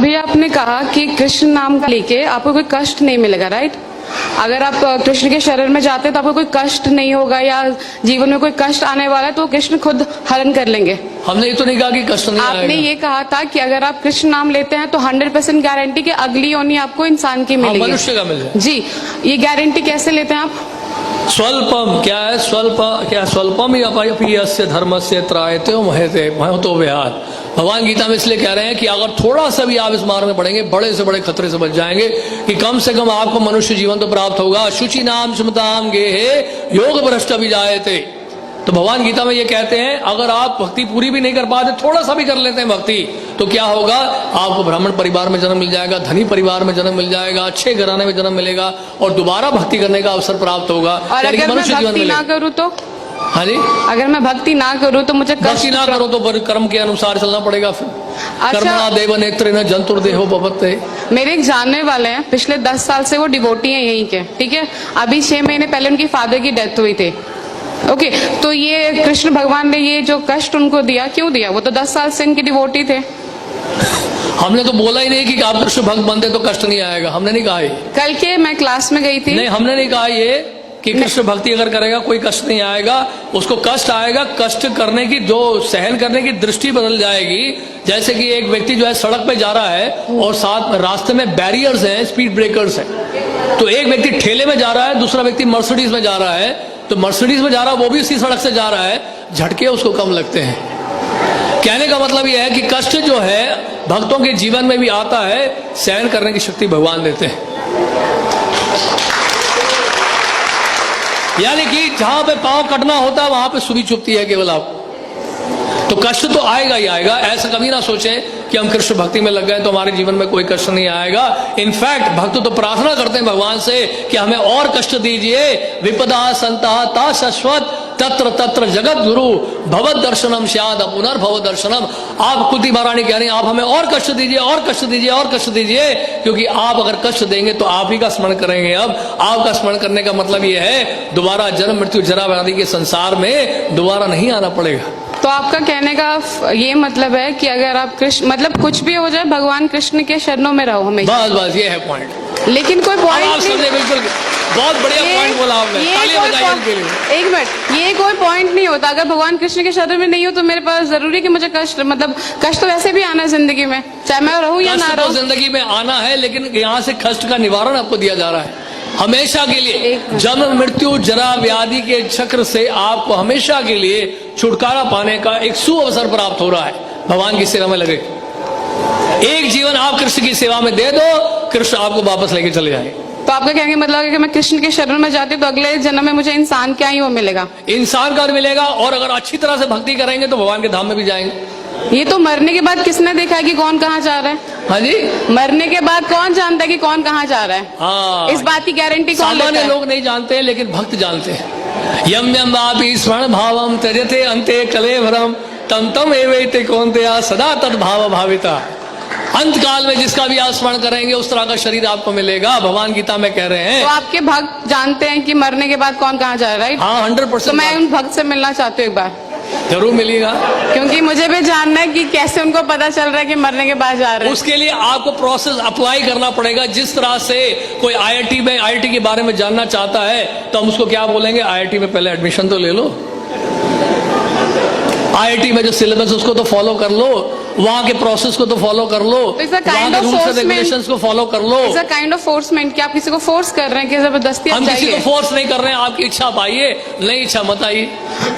अभी आपने कहा कि कृष्ण नाम का लेके आपको कोई कष्ट नहीं मिलेगा, राइट? अगर आप कृष्ण के शरण में जाते हैं तो आपको कोई कष्ट नहीं होगा, या जीवन में कोई कष्ट आने वाला है तो कृष्ण खुद हरण कर लेंगे। हमने ये तो नहीं कहा कि कष्ट नहीं आएगा। आपने ये कहा था कि अगर आप कृष्ण नाम लेते हैं तो 100% गारंटी कि अगली योनि आपको इंसान की मिलेगी, मनुष्य का मिल जाए। जी, ये गारंटी कैसे लेते हैं आप? स्वल्पम क्या है? स्वल्पम ही अपयस्य धर्मस्य त्रायते महतो विहार। भगवान गीता में इसलिए कह रहे हैं कि अगर थोड़ा सा भी आप इस मार्ग में पड़ेंगे, बड़े से बड़े खतरे से बच जाएंगे, कि कम से कम आपको मनुष्य जीवन तो प्राप्त होगा। शुचि नाम सुमताम गेहे योग भ्रष्ट भी जायते। तो भगवान गीता में ये कहते हैं अगर आप भक्ति पूरी भी नहीं कर पाते, थोड़ा सा भी कर लेते हैं भक्ति, तो क्या होगा? आपको ब्राह्मण परिवार में जन्म मिल जाएगा, धनी परिवार में जन्म मिल जाएगा, अच्छे घराने में जन्म मिलेगा और दोबारा भक्ति करने का अवसर प्राप्त होगा। और अगर मैं भक्ति ना करूँ तो? हाँ जी, अगर मैं भक्ति ना करूँ तो मुझे भक्ति ना करो तो कर्म के अनुसार चलना पड़ेगा। फिर कर्मणा देव नेत्रेण जंतुर्देहो भवते। मेरे एक जानने वाले हैं, पिछले 10 साल से वो डिवोटी हैं यहीं के, ठीक है? अभी 6 महीने पहले उनकी फादर की डेथ हुई थी। ओके, तो ये कृष्ण भगवान ने ये जो कष्ट उनको दिया, क्यों दिया? वो तो 10 साल से इनके डिवोटी थे। हमने तो बोला ही नहीं कि आप कृष्ण भक्त बनते तो कष्ट नहीं आएगा, हमने नहीं कहा ये। कल के मैं क्लास में गई थी। नहीं, हमने नहीं कहा ये कि कृष्ण भक्ति अगर करेगा कोई कष्ट नहीं आएगा। उसको कष्ट आएगा, कष्ट करने की जो सहन करने की दृष्टि बदल जाएगी। जैसे कि एक व्यक्ति जो है सड़क पे जा रहा है और साथ रास्ते में बैरियर्स हैं, स्पीड ब्रेकर्स हैं, तो एक व्यक्ति ठेले में जा रहा है, दूसरा व्यक्ति मर्सिडीज में जा रहा है। तो मर्सिडीज में जा रहा है, वो भी उसी सड़क से जा रहा है, झटके उसको कम लगते हैं। कहने का मतलब यह है कि कष्ट जो है भक्तों के जीवन में भी आता है, सहन करने की शक्ति भगवान देते हैं। यानी कि जहां पे पांव कटना होता है वहां पे सुई चुभती है केवल आप। तो कष्ट तो आएगा ही आएगा। ऐसा कभी ना सोचें कि हम कृष्ण भक्ति में लग गए तो हमारे जीवन में कोई कष्ट नहीं आएगा। इनफैक्ट भक्त तो प्रार्थना करते हैं भगवान से कि हमें और कष्ट दीजिए। विपदा संता ता शाश्वत तत्र तत्र जगत गुरु भगवत दर्शनम स्याद पुनर्भव दर्शनम। आप कुंती महारानी कह रही हैं आप हमें और कष्ट दीजिए, और कष्ट दीजिए, और कष्ट दीजिए, क्योंकि आप अगर कष्ट देंगे तो आप ही का स्मरण करेंगे। अब आपका स्मरण करने का मतलब यह है दोबारा जन्म मृत्यु जरा व्याधि के संसार में दोबारा नहीं आना पड़ेगा। तो आपका कहने का ये मतलब है कि अगर आप कृष्ण मतलब कुछ भी हो जाए भगवान कृष्ण के शरणों में रहो हमेशा। बस ये है पॉइंट। लेकिन कोई पॉइंट नहीं, बिल्कुल बहुत बढ़िया पॉइंट बोला आपने, तालियां बजाइए इनके लिए। एक मिनट, ये कोई पॉइंट नहीं होता। अगर भगवान कृष्ण के शरण में नहीं हो तो मेरे पास जरूरी कि मुझे कष्ट मतलब कष्ट तो वैसे भी आना है जिंदगी में, चाहे मैं रहूं या ना रहूं। जिंदगी में आना है, लेकिन यहाँ से कष्ट का निवारण आपको दिया जा रहा है हमेशा के लिए। जन्म मृत्यु जरा व्याधि के चक्र से आपको हमेशा के लिए छुटकारा पाने का एक सुअवसर प्राप्त हो रहा है। भगवान की सेवा में लगे, एक जीवन आप कृष्ण की सेवा में दे दो, कृष्ण आपको वापस लेके चले जाए। तो आपका कहने का मतलब है कि मैं कृष्ण के शरण में जाती तो अगले जन्म में मुझे इंसान क्या ही वो मिलेगा, इंसान का मिलेगा। और अगर अच्छी तरह से भक्ति करेंगे तो भगवान के धाम में भी जाएंगे। ये तो मरने के बाद किसने देखा है कि कौन कहाँ जा रहा है? हाँ जी, मरने के बाद कौन जानता है कि कौन कहाँ जा रहा है? हाँ, इस बात की गारंटी कौन लेता है? सामान्य लोग नहीं जानते हैं, लेकिन भक्त जानते हैं। यम यम वापि स्वर्ण भावम त्यजते अंते कलेवरम तम तम एवेते कौन्तेय सदा तद भाव भाविता। अंत काल में जिसका भी आप स्मरण करेंगे उस तरह का शरीर आपको मिलेगा। भगवान गीता में कह रहे हैं। तो आपके भक्त जानते हैं कि मरने के बाद कौन कहाँ जा रहा है, राइट? हाँ, 100%। तो मैं उन भक्त से मिलना चाहती हूँ एक बार। जरूर मिलेगा, क्योंकि मुझे भी जानना है कि कैसे उनको पता चल रहा है कि मरने के बाद जा रहे हैं। उसके लिए आपको प्रोसेस अप्लाई करना पड़ेगा। जिस तरह से कोई आईआईटी के बारे में जानना चाहता है तो हम उसको क्या बोलेंगे, आईआईटी में पहले एडमिशन तो ले लो, आईआईटी में जो सिलेबस उसको तो फॉलो कर लो, वहां के प्रोसेस को तो फॉलो कर लो, वहां के रूल्स एंड रेगुलेशंस को फॉलो कर लो। इट्स अ काइंड ऑफ फोर्समेंट कि आप किसी को फोर्स कर रहे हैं कि जबरदस्ती हम किसी को फोर्स नहीं कर रहे हैं। आपकी इच्छा आप आइए, नहीं इच्छा मत आइए।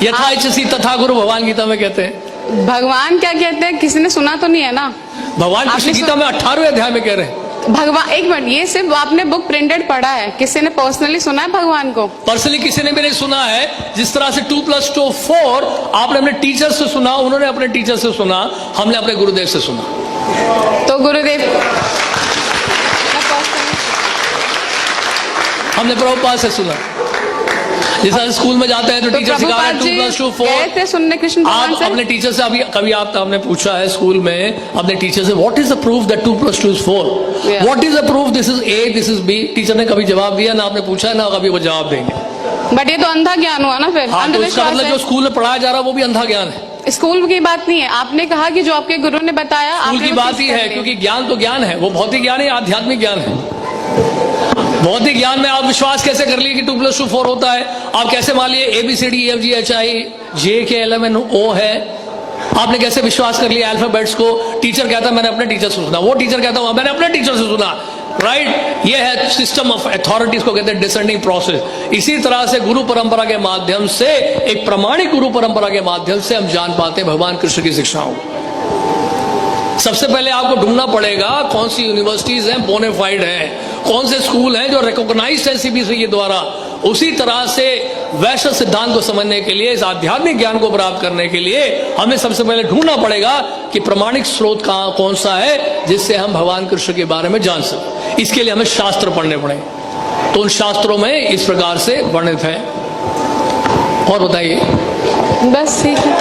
यथा इच्छसी तथा गुरु भगवान गीता में कहते हैं। भगवान क्या कहते हैं? किसी ने सुना तो नहीं है ना? भगवान कृष्ण गीता में 18वें अध्याय में कह रहे हैं। भगवान एक मिनट, ये सिर्फ आपने बुक प्रिंटेड पढ़ा है, किसी ने पर्सनली सुना है भगवान को? पर्सनली किसी ने भी नहीं सुना है। जिस तरह से 2+2 4 आपने अपने टीचर से सुना, उन्होंने अपने टीचर से सुना, हमने अपने गुरुदेव से सुना। तो गुरुदेव हमने प्रभुपाद से सुना। जैसे स्कूल में जाते हैं तो टीचर सिखा रहे हैं 2+2 4 सुनने कृष्ण भगवान से। अपने टीचर से कभी आप हमने पूछा है स्कूल में अपने टीचर से what is the proof that 2+2 is 4? What is the proof this is A this is B? Teacher ने कभी जवाब दिया ना, आपने पूछा ना कभी वो जवाब देंगे। बट ये तो अंधा ज्ञान हुआ ना फिर। हाँ, तो इसका मतलब जो स्कूल में पढ़ाया जा रहा है वो भी अंधा ज्ञान है। स्कूल की बात नहीं है, आपने कहा कि जो आपके गुरु ने बताया स्कूल आपने की वो बात चीज ही कर है, ली। क्योंकि ज्ञान तो ज्ञान है, वो भौतिक ज्ञान है, आध्यात्मिक ज्ञान है। भौतिक ज्ञान में आप विश्वास कैसे कर लिए कि 2+2 4 होता है? आप कैसे मान लिए ABCDEFGHIJ है? आपने कैसे विश्वास कर लिया अल्फाबेट्स को? टीचर कहता है मैंने अपने टीचर से सुना, वो टीचर कहता है मैंने अपने टीचर से सुना, राइट? ये है सिस्टम ऑफ अथॉरिटीज को कहते हैं डिसेंडिंग प्रोसेस। इसी तरह से गुरु परंपरा के माध्यम से, एक प्रमाणिक गुरु परंपरा के माध्यम से हम जान पाते हैं भगवान कृष्ण की शिक्षाओं। सबसे पहले आपको ढूंढना पड़ेगा कौन सी यूनिवर्सिटीज हैं बोनेफाइड हैं, कौन से स्कूल हैं जो रिकॉग्नाइज्ड है CBSE के द्वारा। उसी तरह से वैश्विक सिद्धांत को समझने के लिए, इस आध्यात्मिक ज्ञान को प्राप्त करने के लिए हमें सबसे पहले ढूंढना पड़ेगा कि प्रमाणिक स्रोत कहां कौन सा है जिससे हम भगवान कृष्ण के बारे में जान सकें। इसके लिए हमें शास्त्र पढ़ने पड़े, तो उन शास्त्रों में इस प्रकार से वर्णित है। और बताइए। बस ठीक है।